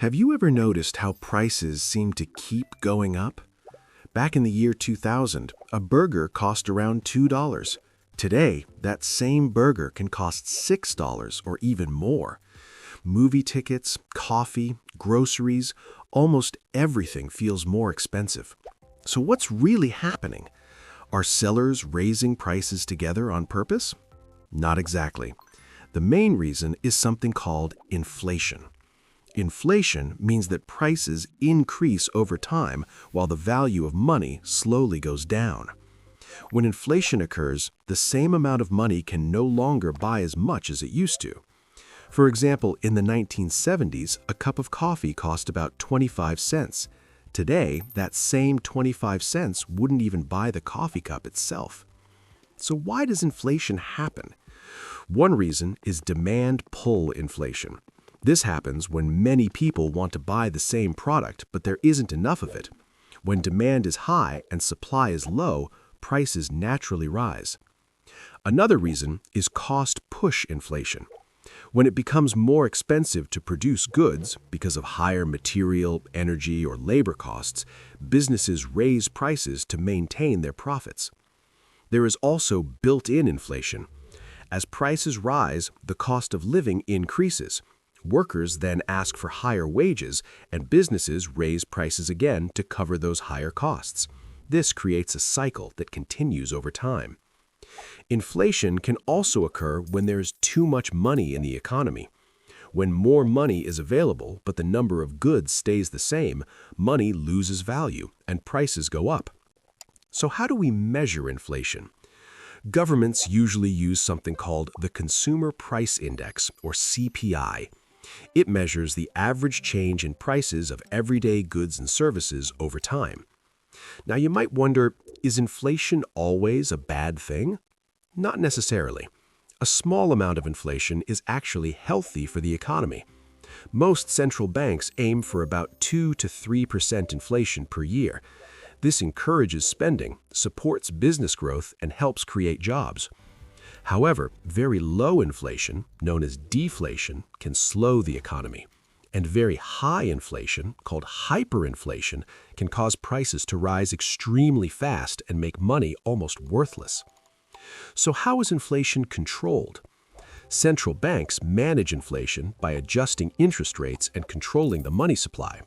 Have you ever noticed how prices seem to keep going up? Back in the year 2000, a burger cost around $2. Today, that same burger can cost $6 or even more. Movie tickets, coffee, groceries, almost everything feels more expensive. So what's really happening? Are sellers raising prices together on purpose? Not exactly. The main reason is something called inflation. Inflation means that prices increase over time while the value of money slowly goes down. When inflation occurs, the same amount of money can no longer buy as much as it used to. For example, in the 1970s, a cup of coffee cost about 25 cents. Today, that same 25 cents wouldn't even buy the coffee cup itself. So why does inflation happen? One reason is demand-pull inflation. This happens when many people want to buy the same product, but there isn't enough of it. When demand is high and supply is low, prices naturally rise. Another reason is cost-push inflation. When it becomes more expensive to produce goods because of higher material, energy, or labor costs, businesses raise prices to maintain their profits. There is also built-in inflation. As prices rise, the cost of living increases. Workers then ask for higher wages, and businesses raise prices again to cover those higher costs. This creates a cycle that continues over time. Inflation can also occur when there's too much money in the economy. When more money is available, but the number of goods stays the same, money loses value and prices go up. So how do we measure inflation? Governments usually use something called the Consumer Price Index, or CPI. It measures the average change in prices of everyday goods and services over time. Now you might wonder, is inflation always a bad thing? Not necessarily. A small amount of inflation is actually healthy for the economy. Most central banks aim for about 2 to 3% inflation per year. This encourages spending, supports business growth, and helps create jobs. However, very low inflation, known as deflation, can slow the economy. And very high inflation, called hyperinflation, can cause prices to rise extremely fast and make money almost worthless. So how is inflation controlled? Central banks manage inflation by adjusting interest rates and controlling the money supply.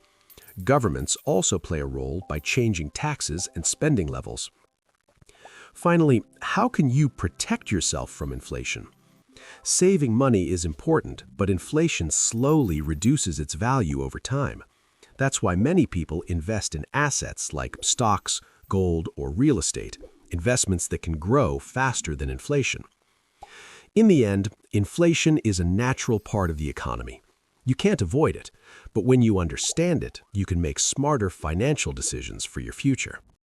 Governments also play a role by changing taxes and spending levels. Finally, how can you protect yourself from inflation? Saving money is important, but inflation slowly reduces its value over time. That's why many people invest in assets like stocks, gold, or real estate, investments that can grow faster than inflation. In the end, inflation is a natural part of the economy. You can't avoid it, but when you understand it, you can make smarter financial decisions for your future.